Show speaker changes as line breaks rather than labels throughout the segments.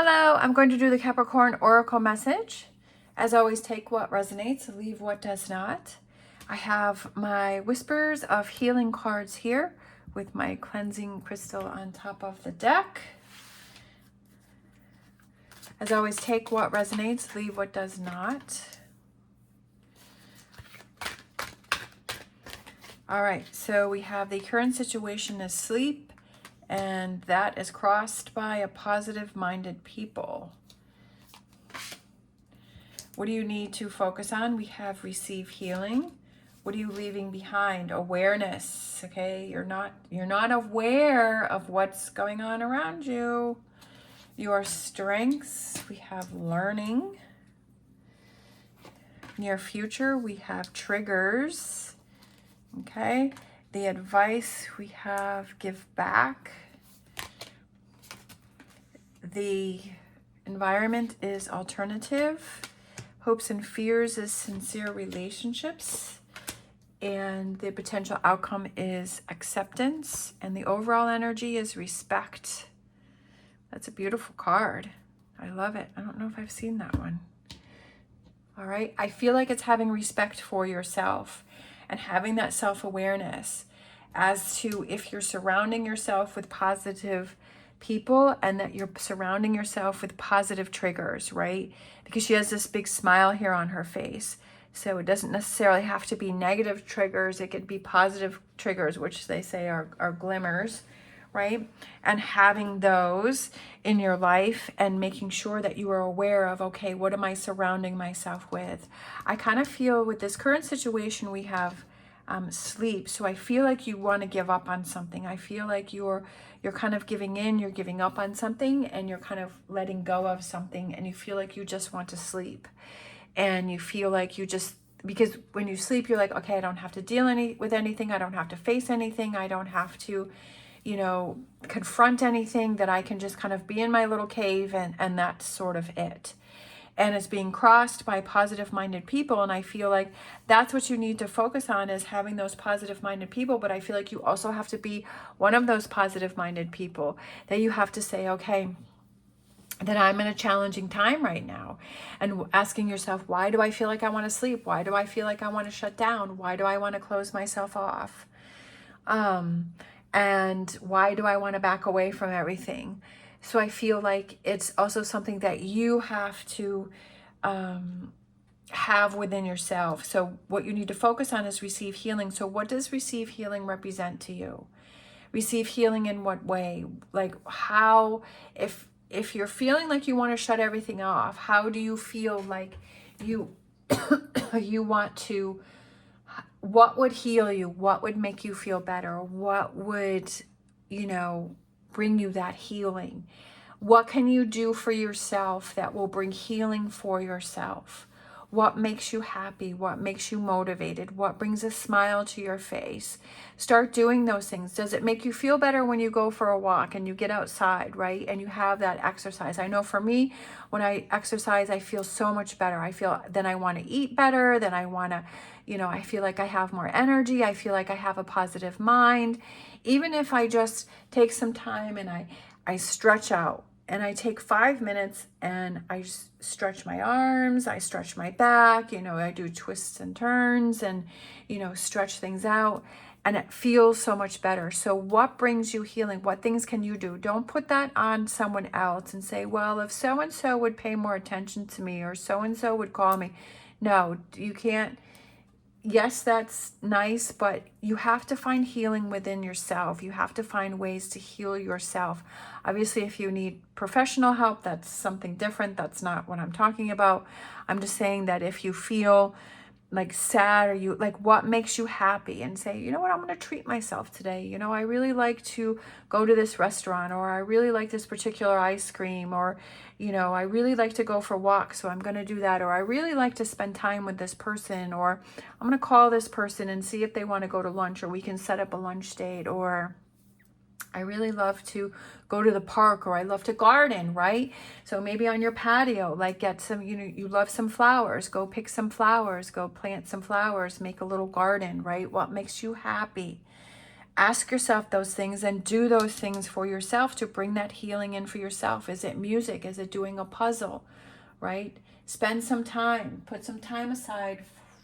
Hello, I'm going to do the Capricorn Oracle message. As always, take what resonates, leave what does not. I have my Whispers of Healing cards here with my cleansing crystal on top of the deck. As always, take what resonates, leave what does not. All right, so we have the current situation is sleep, and that is crossed by a positive-minded people. What do you need to focus on? We have receive healing. What are you leaving behind? Awareness, okay? You're not aware of what's going on around you. Your strengths, we have learning. Near future, we have triggers, okay? The advice, we have give back. The environment is alternative. Hopes and fears is sincere relationships. And the potential outcome is acceptance. And the overall energy is respect. That's a beautiful card. I love it. I don't know if I've seen that one. All right. I feel like it's having respect for yourself and having that self-awareness as to if you're surrounding yourself with positive people and that you're surrounding yourself with positive triggers, right? Because she has this big smile here on her face. So it doesn't necessarily have to be negative triggers. It could be positive triggers, which they say are glimmers, right? And having those in your life and making sure that you are aware of, okay, what am I surrounding myself with? I kind of feel with this current situation we have sleep. So I feel like you want to give up on something. I feel like you're kind of giving in, you're giving up on something, and you're kind of letting go of something, and you feel like you just want to sleep. And you feel like you just, because when you sleep, you're like, okay, I don't have to deal with anything. I don't have to face anything. I don't have to, confront anything, that I can just kind of be in my little cave, and that's sort of it. And it's being crossed by positive-minded people. And I feel like that's what you need to focus on, is having those positive-minded people. But I feel like you also have to be one of those positive-minded people, that you have to say, okay, that I'm in a challenging time right now, and asking yourself, why do I feel like I want to sleep? Why do I feel like I want to shut down? Why do I want to close myself off? And why do I want to back away from everything? So I feel like it's also something that you have to have within yourself. So what you need to focus on is receive healing. So what does receive healing represent to you? Receive healing in what way? Like how, if you're feeling like you want to shut everything off, how do you feel like you you want to, what would heal you? What would make you feel better? What would, bring you that healing? What can you do for yourself that will bring healing for yourself? What makes you happy? What makes you motivated? What brings a smile to your face? Start doing those things. Does it make you feel better when you go for a walk and you get outside, right? And you have that exercise. I know for me, when I exercise, I feel so much better. I feel, then I want to eat better. Then I want to, I feel like I have more energy. I feel like I have a positive mind. Even if I just take some time and I stretch out, and I take 5 minutes and I stretch my arms, I stretch my back, I do twists and turns and, stretch things out, and it feels so much better. So what brings you healing? What things can you do? Don't put that on someone else and say, well, if so-and-so would pay more attention to me, or so-and-so would call me. No, you can't. Yes, that's nice, but you have to find healing within yourself. You have to find ways to heal yourself. Obviously, if you need professional help, that's something different. That's not what I'm talking about. I'm just saying that if you feel like sad, or you like, what makes you happy, and say, you know what, I'm going to treat myself today. I really like to go to this restaurant, or I really like this particular ice cream, or, I really like to go for walks, so I'm going to do that. Or I really like to spend time with this person, or I'm going to call this person and see if they want to go to lunch, or we can set up a lunch date. Or I really love to go to the park, or I love to garden, right? So maybe on your patio, like get some, you love some flowers, go pick some flowers, go plant some flowers, make a little garden, right? What makes you happy? Ask yourself those things and do those things for yourself to bring that healing in for yourself. Is it music? Is it doing a puzzle, right? Spend some time, put some time aside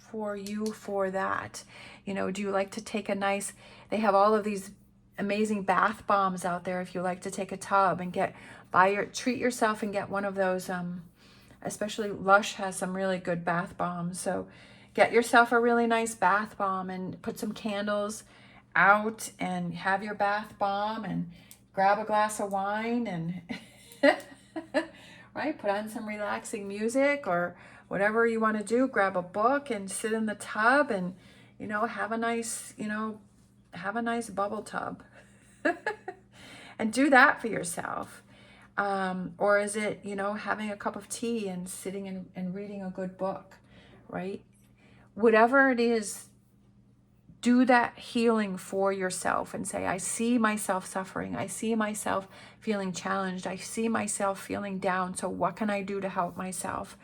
for you for that. You know, do you like to take a nice, they have all of these amazing bath bombs out there if you like to take a tub and treat yourself and get one of those, especially Lush has some really good bath bombs. So get yourself a really nice bath bomb and put some candles out and have your bath bomb and grab a glass of wine and right, put on some relaxing music or whatever you want to do. Grab a book and sit in the tub and, you know, have a nice bubble tub and do that for yourself. Or is it, you know, having a cup of tea and sitting and reading a good book, right? Whatever it is, do that healing for yourself and say, I see myself suffering. I see myself feeling challenged. I see myself feeling down. So what can I do to help myself?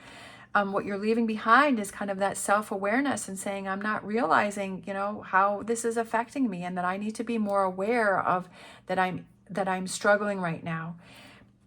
What you're leaving behind is kind of that self-awareness and saying, I'm not realizing, you know, how this is affecting me and that I need to be more aware of that I'm struggling right now.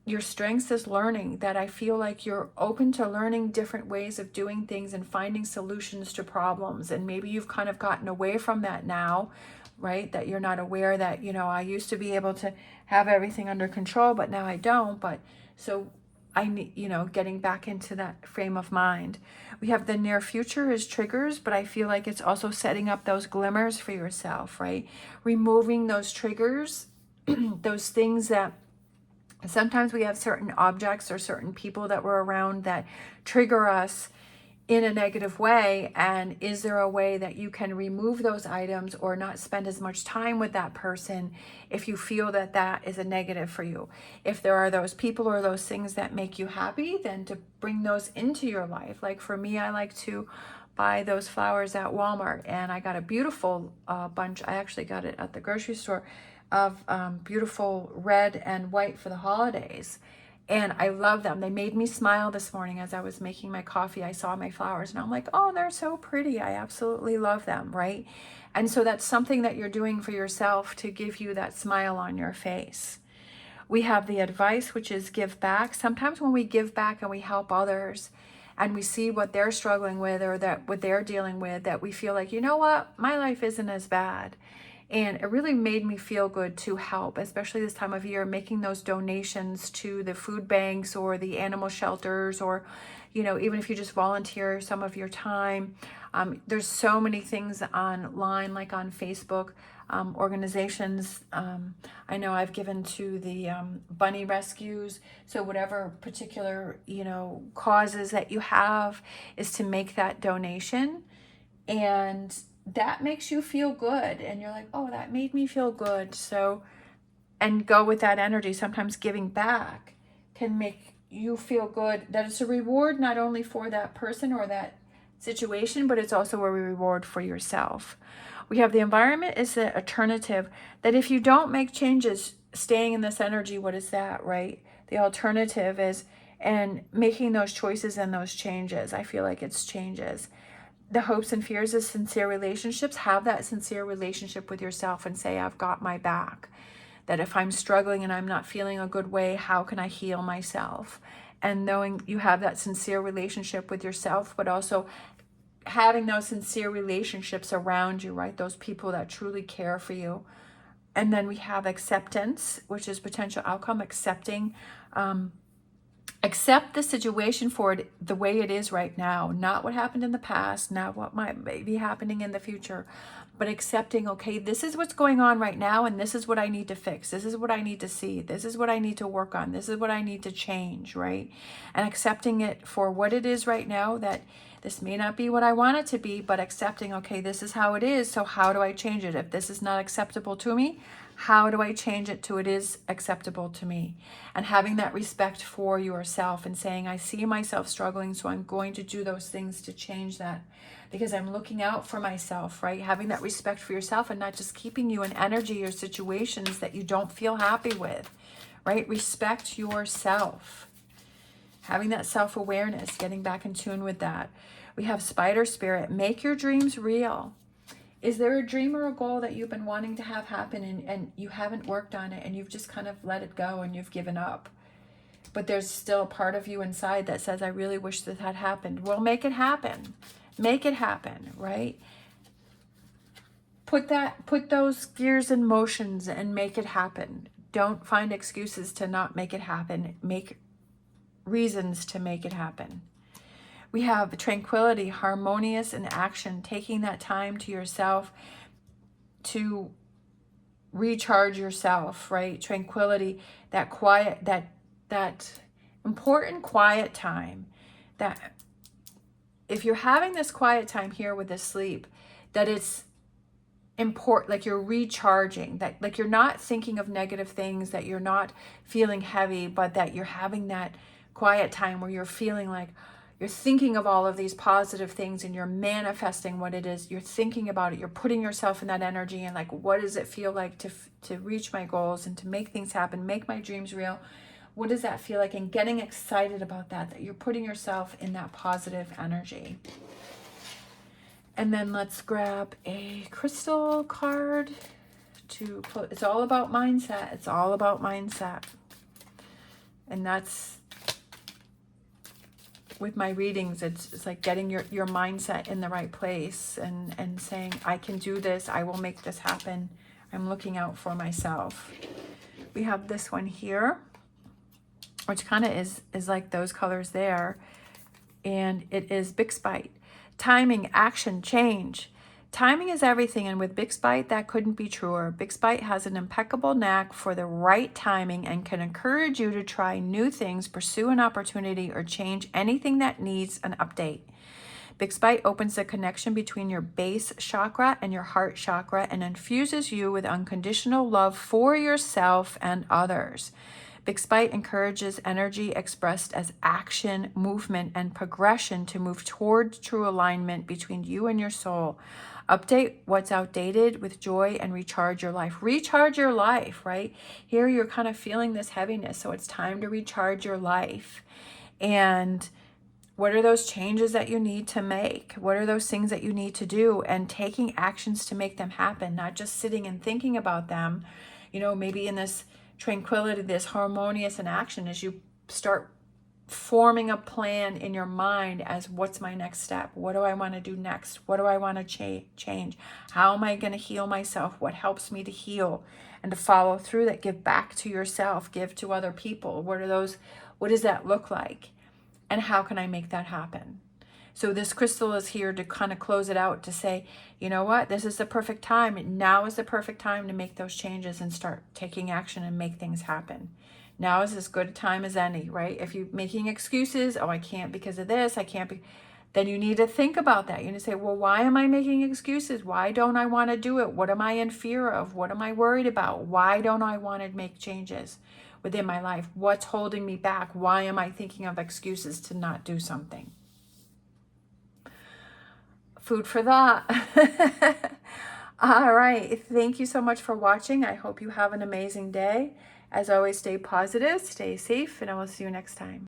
Your strengths is learning, that I feel like you're open to learning different ways of doing things and finding solutions to problems. And maybe you've kind of gotten away from that now, right? That you're not aware that, you know, I used to be able to have everything under control, but now I don't. But so I need, you know, getting back into that frame of mind. We have the near future as triggers, but I feel like it's also setting up those glimmers for yourself, right? Removing those triggers, those things that sometimes we have certain objects or certain people that we're around that trigger us in a negative way. And is there a way that you can remove those items or not spend as much time with that person if you feel that that is a negative for you? If there are those people or those things that make you happy, then to bring those into your life. Like for me, I like to buy those flowers at Walmart, and I got a beautiful bunch. I actually got it at the grocery store of beautiful red and white for the holidays. And I love them. They made me smile this morning as I was making my coffee. I saw my flowers and I'm like, oh, they're so pretty. I absolutely love them, right? And so that's something that you're doing for yourself to give you that smile on your face. We have the advice, which is give back. Sometimes when we give back and we help others and we see what they're struggling with or that what they're dealing with, that we feel like, you know what, my life isn't as bad. And it really made me feel good to help, especially this time of year, making those donations to the food banks or the animal shelters, or, you know, even if you just volunteer some of your time. There's so many things online, like on Facebook, organizations. I know I've given to the bunny rescues. So whatever particular, you know, causes that you have is to make that donation. And that makes you feel good. And you're like, oh, that made me feel good. So, and go with that energy. Sometimes giving back can make you feel good. That it's a reward not only for that person or that situation, but it's also a reward for yourself. We have the environment is the alternative, that if you don't make changes, staying in this energy, what is that, right? The alternative is, and making those choices and those changes. I feel like it's changes. The hopes and fears is sincere relationships. Have that sincere relationship with yourself and say, I've got my back. That if I'm struggling and I'm not feeling a good way, how can I heal myself? And knowing you have that sincere relationship with yourself, but also having those sincere relationships around you, right? Those people that truly care for you. And then we have acceptance, which is potential outcome, accepting, accept the situation for it the way it is right now, not what happened in the past, not what might be happening in the future, but accepting, okay, this is what's going on right now, and this is what I need to fix. This is what I need to see. This is what I need to work on. This is what I need to change, right? And accepting it for what it is right now, that this may not be what I want it to be, but accepting, okay, this is how it is, so how do I change it? If this is not acceptable to me, how do I change it to it is acceptable to me? And having that respect for yourself and saying, I see myself struggling, so I'm going to do those things to change that because I'm looking out for myself, right? Having that respect for yourself and not just keeping you in energy or situations that you don't feel happy with, right? Respect yourself. Having that self-awareness, getting back in tune with that. We have spider spirit. Make your dreams real. Is there a dream or a goal that you've been wanting to have happen and you haven't worked on it and you've just kind of let it go and you've given up? But there's still a part of you inside that says, I really wish that had happened. Well, make it happen. Make it happen, right? Put those gears in motions and make it happen. Don't find excuses to not make it happen. Make reasons to make it happen. We have tranquility, harmonious in action, taking that time to yourself to recharge yourself, right? Tranquility, that quiet, that important quiet time, that if you're having this quiet time here with this sleep, that it's important, like you're recharging, that like you're not thinking of negative things, that you're not feeling heavy, but that you're having that quiet time where you're feeling like you're thinking of all of these positive things and you're manifesting what it is. You're thinking about it. You're putting yourself in that energy and like, what does it feel like to reach my goals and to make things happen, make my dreams real? What does that feel like? And getting excited about that you're putting yourself in that positive energy. And then let's grab a crystal card to put, it's all about mindset. It's all about mindset. And that's, with my readings, it's like getting your mindset in the right place and saying, I can do this. I will make this happen. I'm looking out for myself. We have this one here, which kind of is like those colors there. And it is Bixbite. Timing, action, change. Timing is everything, and with Bixbite, that couldn't be truer. Bixbite has an impeccable knack for the right timing and can encourage you to try new things, pursue an opportunity, or change anything that needs an update. Bixbite opens the connection between your base chakra and your heart chakra and infuses you with unconditional love for yourself and others. Bixbite encourages energy expressed as action, movement, and progression to move towards true alignment between you and your soul. Update what's outdated with joy and recharge your life. Recharge your life, right? Here you're kind of feeling this heaviness, so it's time to recharge your life. And what are those changes that you need to make? What are those things that you need to do? And taking actions to make them happen, not just sitting and thinking about them. You know, maybe in this tranquility, this harmonious in action, as you start forming a plan in your mind as what's my next step? What do I want to do next? What do I want to change? How am I going to heal myself? What helps me to heal and to follow through that? Give back to yourself, give to other people. What are those? What does that look like? And how can I make that happen? So this crystal is here to kind of close it out, to say, you know what, this is the perfect time. Now is the perfect time to make those changes and start taking action and make things happen. Now is as good a time as any, right? If you're making excuses, oh, I can't because of this, I can't be, then you need to think about that. You need to say, well, why am I making excuses? Why don't I want to do it? What am I in fear of? What am I worried about? Why don't I want to make changes within my life? What's holding me back? Why am I thinking of excuses to not do something? Food for thought. All right. Thank you so much for watching. I hope you have an amazing day. As always, stay positive, stay safe, and I will see you next time.